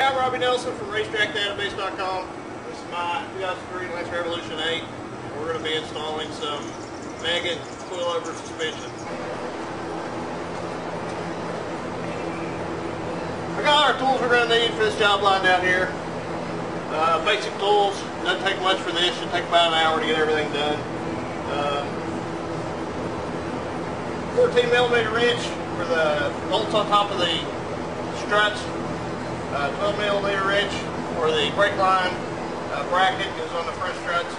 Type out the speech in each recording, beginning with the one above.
I'm Robbie Nelson from RacetrackDatabase.com. This is my 2003 Lance Revolution 8. We're going to be installing some Mega coilover suspension. I got our tools we're going to need for this job lined out here. Basic tools. Doesn't take much for this. Should take about an hour to get everything done. 14mm wrench for the bolts on top of the struts. 12mm wrench for the brake line bracket goes on the front struts.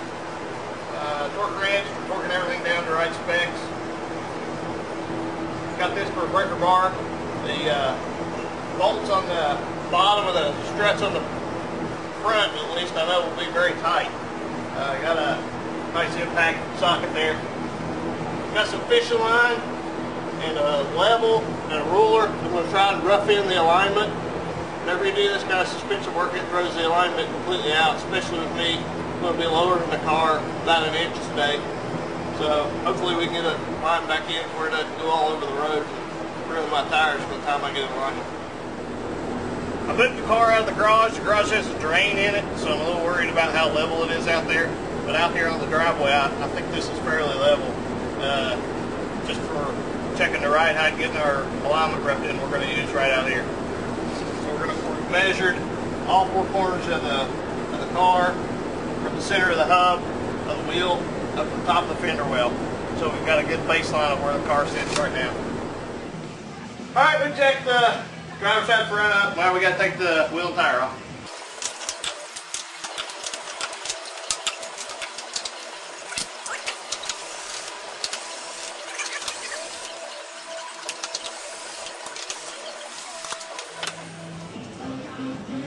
Torque wrench for torquing everything down to right specs. Got this for a breaker bar. The bolts on the bottom of the struts on the front, at least I know, will be very tight. Got a nice impact socket there. Got some fishing line and a level and a ruler. I'm going to try and rough in the alignment. Whenever you do this kind of suspension work, it throws the alignment completely out, especially with me. I'm going to be lowering the car about an inch today. So hopefully we can get it lined back in where it doesn't go all over the road and ruin my tires by the time I get it lined. I moved the car out of the garage. The garage has a drain in it, so I'm a little worried about how level it is out there. But out here on the driveway, I think this is fairly level. Just for checking the ride height, getting our alignment roughed in, we're going to use right out here. We've measured all four corners of the car from the center of the hub of the wheel up to the top of the fender well. So we've got a good baseline of where the car sits right now. Alright, we checked the driver's side front up. Now we got to take the wheel and tire off.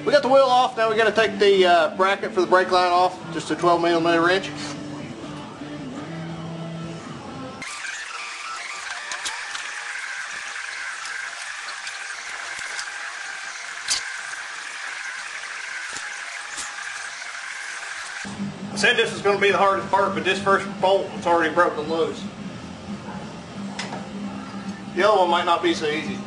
We got the wheel off, now we got to take the bracket for the brake line off, just a 12mm wrench. I said this was going to be the hardest part, but this first bolt was already broken loose. The other one might not be so easy.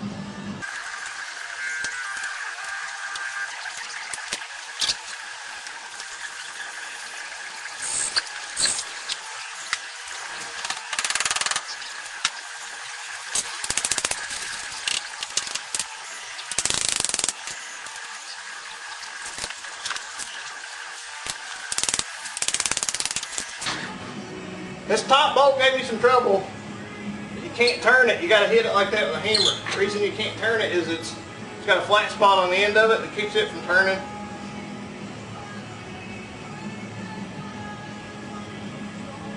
This top bolt gave me some trouble. You can't turn it. You got to hit it like that with a hammer. The reason you can't turn it is it's got a flat spot on the end of it that keeps it from turning.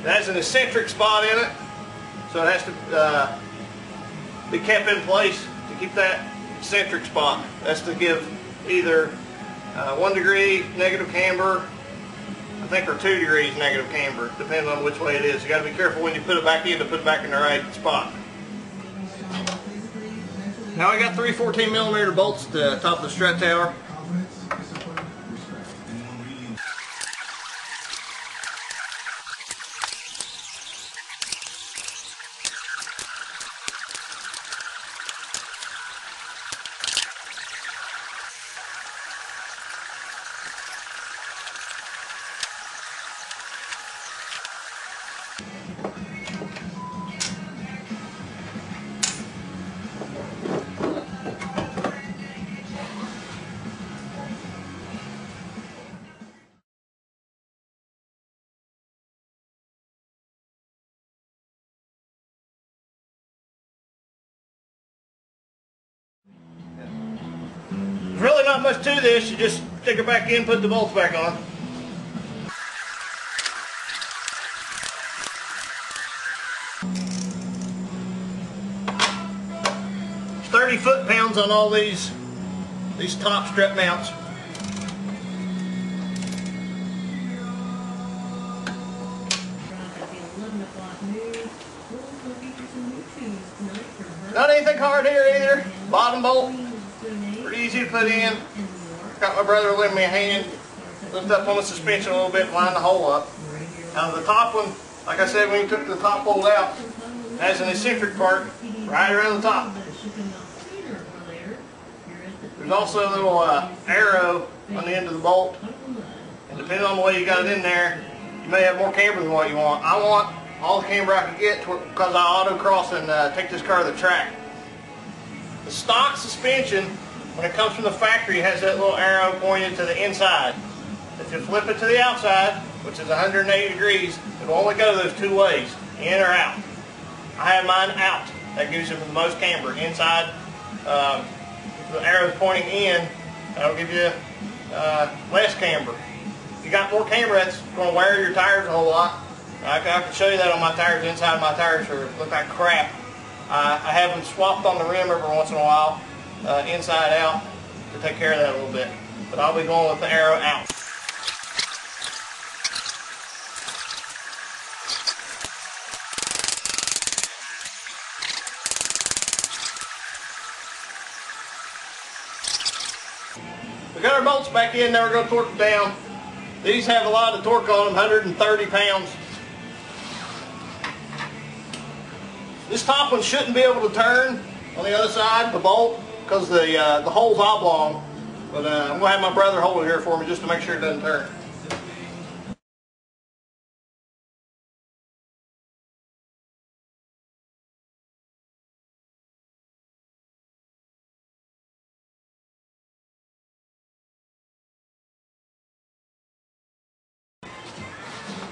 It has an eccentric spot in it, so it has to be kept in place to keep that eccentric spot. That's to give either 1 degree negative camber, I think, or 2 degrees negative camber, depending on which way it is. You got to be careful when you put it back in to put it back in the right spot. Now I got 3 14mm bolts at the top of the strut tower. There's really not much to this. You just stick it back in, put the bolts back on. There's 30 foot-pounds on all these top strut mounts. Not anything hard here either. Bottom bolt, pretty easy to put in. Got my brother lend me a hand. Lift up on the suspension a little bit, line the hole up. Now the top one, like I said, when you took the top bolt out, it has an eccentric part right around the top. There's also a little arrow on the end of the bolt, and depending on the way you got it in there, you may have more camber than what you want. I want all the camber I can get because I autocross and take this car to the track. The stock suspension, when it comes from the factory, has that little arrow pointed to the inside. If you flip it to the outside, which is 180 degrees, it will only go those two ways, in or out. I have mine out. That gives you the most camber. Inside, the arrow's pointing in, that'll give you less camber. If you got more camber, that's going to wear your tires a whole lot. I can show you that on my tires. Inside my tires look like crap. I have them swapped on the rim every once in a while, inside out, to take care of that a little bit. But I'll be going with the arrow out. We got our bolts back in, now we're going to torque them down. These have a lot of torque on them, 130 pounds. This top one shouldn't be able to turn on the other side, the bolt, because the hole's oblong. But I'm going to have my brother hold it here for me just to make sure it doesn't turn.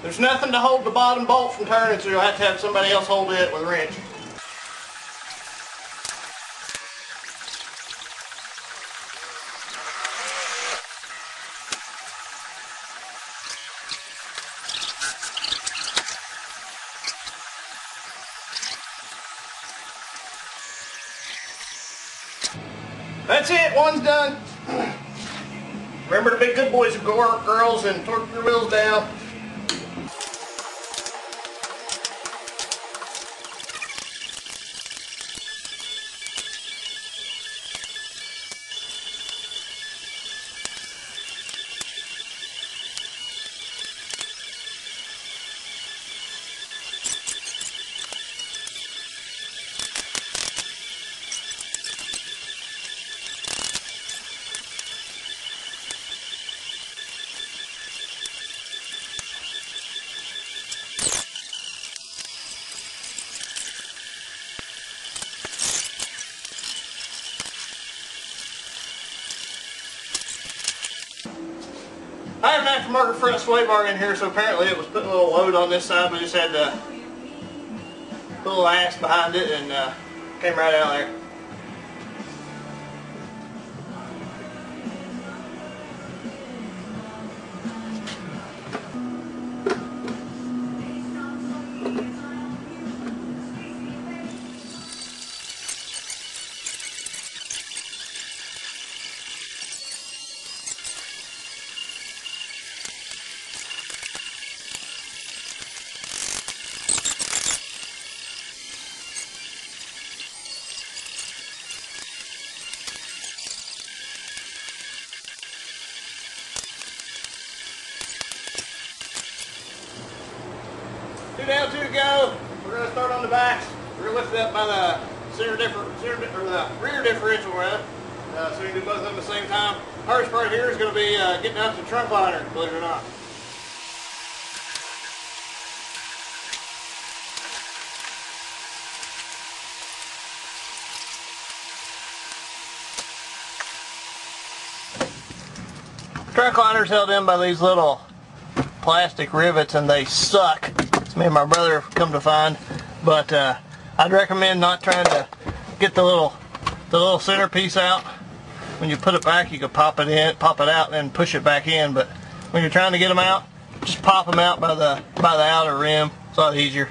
There's nothing to hold the bottom bolt from turning, so you'll have to have somebody else hold it with a wrench. That's it, one's done. Remember to be good boys and girls and torque your wheels down. I have an aftermarket front sway bar in here, so apparently it was putting a little load on this side. We just had to put a little axe behind it and came right out there. Two down, two to go. We're going to start on the backs. We're going to lift it up by the rear differential rather. So you can do both of them at the same time. Hardest part here is going to be getting out the trunk liner, believe it or not. Trunk liner's held in by these little plastic rivets and they suck. It's me and my brother have come to find, but I'd recommend not trying to get the little centerpiece out. When you put it back, you can pop it out, and then push it back in. But when you're trying to get them out, just pop them out by the outer rim. It's a lot easier.